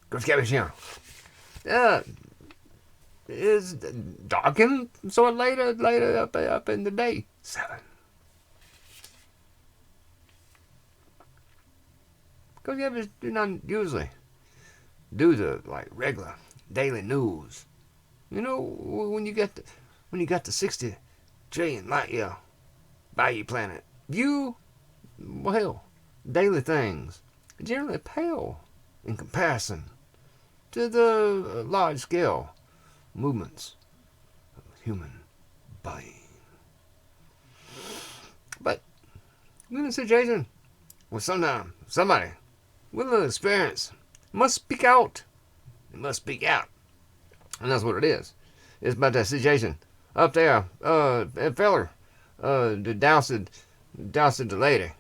Coach Cabbage, uh, it's dark and so later up in the day. 7. Coach Cabbage do not usually do the like regular daily news. You know, when you got the 60 trillion light year Bayou planet view, well, hell, daily things generally pale in comparison to the large scale movements of human being. But in a situation where sometimes somebody with a little experience must speak out, they must speak out, and that's what it is. It's about that situation up there. That feller, doused the lady,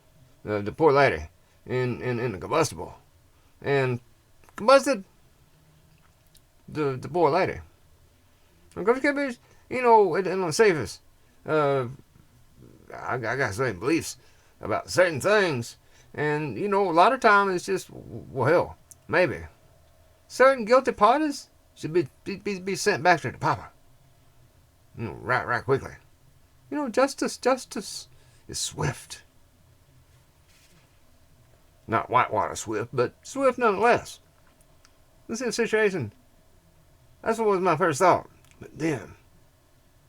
the poor lady, in the combustible, and combusted the poor lady. And Coach Cabbage, and on the safest, I got certain beliefs about certain things, and a lot of times it's just, well, hell, maybe certain guilty parties should be sent back to the papa. Right quickly. Justice is swift. Not whitewater swift, but swift nonetheless. This is a situation. That's what was my first thought. But then,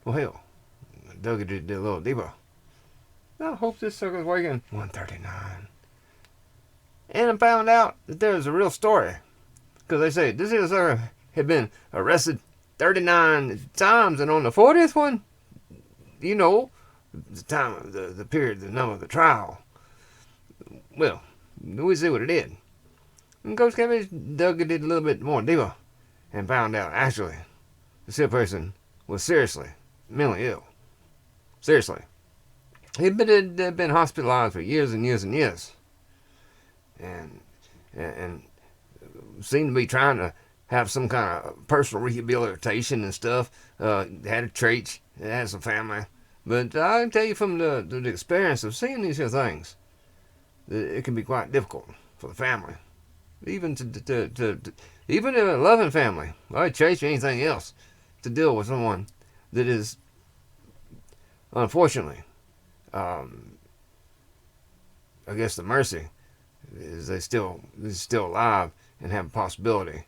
well, hell, I dug it a little deeper. I hope this sucker's waking 139. And I found out that there's a real story. Because they say this here sucker had been arrested 39 times, and on the 40th one, the time, the period, the number of the trial. Well, we see what it did. And Coach Cabbage dug it a little bit more deeper and found out actually this here person was seriously mentally ill. Seriously. He'd been hospitalized for years and years and years. And seemed to be trying to have some kind of personal rehabilitation and stuff. Had a church, had some family. But I can tell you from the experience of seeing these here things, that it can be quite difficult for the family. Even even a loving family, or a church or anything else, to deal with someone that is, unfortunately, I guess the mercy is they're still alive and have a possibility.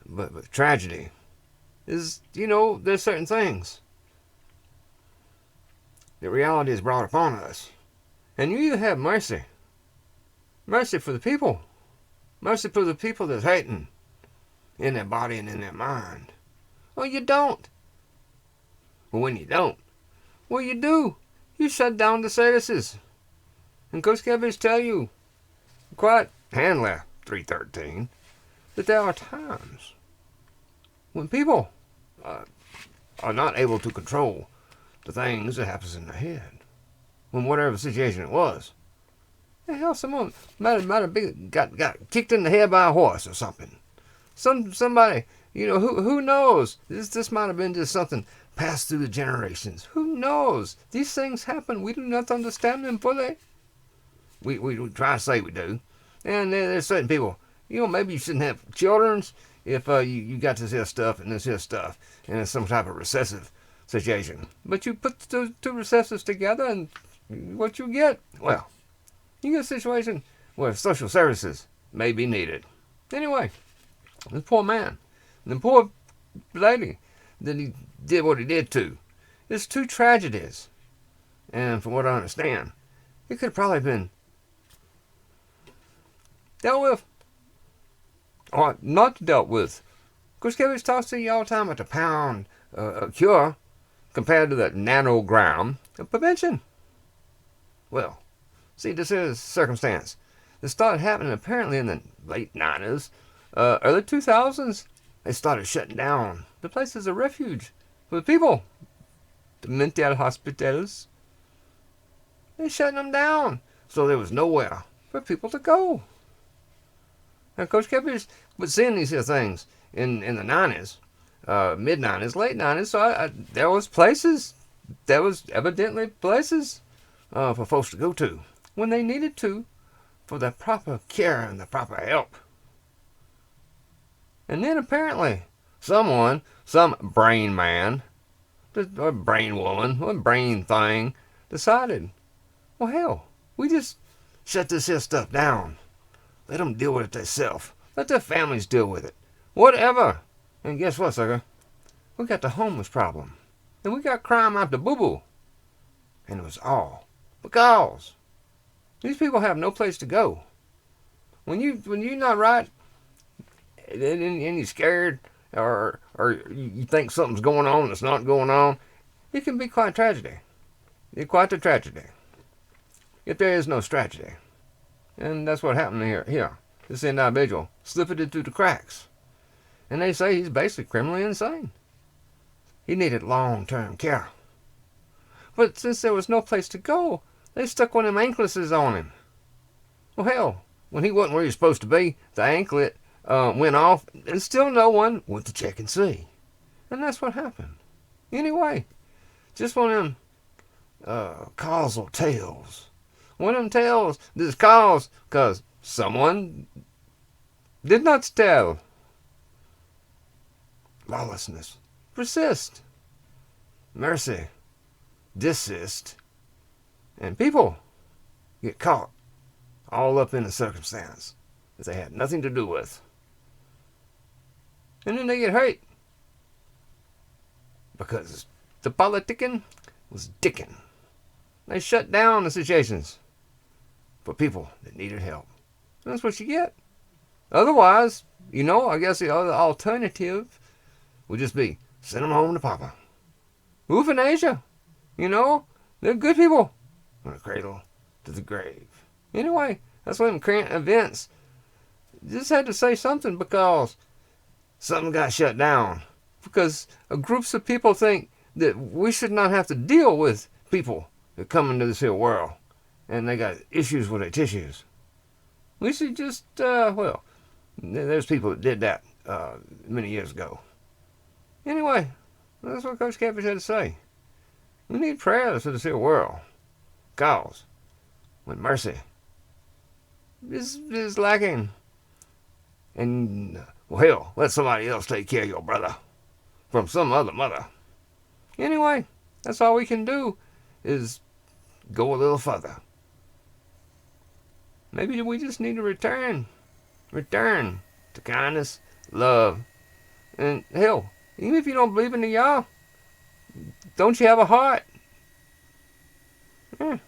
But the tragedy is, there's certain things that reality is brought upon us. And you either have mercy for the people, mercy for the people that's hating in their body and in their mind, or you don't. Well, when you don't, what you do, you shut down the services. And Coach Cabbage tell you, quite handily, 313, that there are times when people are not able to control the things that happens in their head. When whatever situation it was, hell, someone might have got kicked in the head by a horse or something. Somebody, who knows? This might have been just something passed through the generations. Who knows? These things happen. We do not understand them fully. We try to say we do. And there's certain people, maybe you shouldn't have children if you got this here stuff and this here stuff, and it's some type of recessive situation. But you put the two recessives together, and what you get? Well, you get a situation where social services may be needed. Anyway, this poor man, the poor lady that he did what he did to, it's two tragedies. And from what I understand, it could have probably been dealt with, or not dealt with. Coach Cabbage talks to you all the time about the pound cure compared to the nanogram of prevention. Well, see, this is circumstance. This started happening apparently in the late 90s, early 2000s. They started shutting down the place as a refuge for the people. The mental hospitals. They're shutting them down. So there was nowhere for people to go. And Coach Cabbage was seeing these here things in the 90s, mid-90s, late 90s. So there was places, there was evidently places for folks to go to when they needed to for the proper care and the proper help. And then apparently some brain man, or brain woman, or brain thing, decided, well, hell, we just shut this here stuff down. Let them deal with it themselves. Let their families deal with it. Whatever. And guess what, sucker? We got the homeless problem. And we got crime out the boo-boo. And it was all because these people have no place to go. When you're not right, and you're scared, or you think something's going on that's not going on, it can be quite tragedy. It's quite a tragedy. If there is no strategy. And that's what happened here. This individual slipped it through the cracks. And they say he's basically criminally insane. He needed long-term care. But since there was no place to go, they stuck one of them anklets on him. Well, hell, when he wasn't where he was supposed to be, the anklet went off, and still no one went to check and see. And that's what happened. Anyway, just one of them causal tales. One of them tales that's caused because someone did not tell. Lawlessness persist. Mercy desist. And people get caught all up in a circumstance that they had nothing to do with. And then they get hurt because the politicking was dicking. They shut down the situations for people that needed help. And that's what you get. Otherwise, I guess the other alternative would just be send them home to Papa. Euthanasia. They're good people. From the cradle to the grave. Anyway, that's one of them current events. Just had to say something because something got shut down. Because groups of people think that we should not have to deal with people that come into this here world and they got issues with their tissues. We should just, there's people that did that many years ago. Anyway, that's what Coach Catfish had to say. We need prayers for this here world. Cause when mercy is lacking, and let somebody else take care of your brother from some other mother. Anyway, that's all we can do is go a little further. Maybe we just need to return to kindness, love, and hell, even if you don't believe in the Yah, don't you have a heart? Yeah.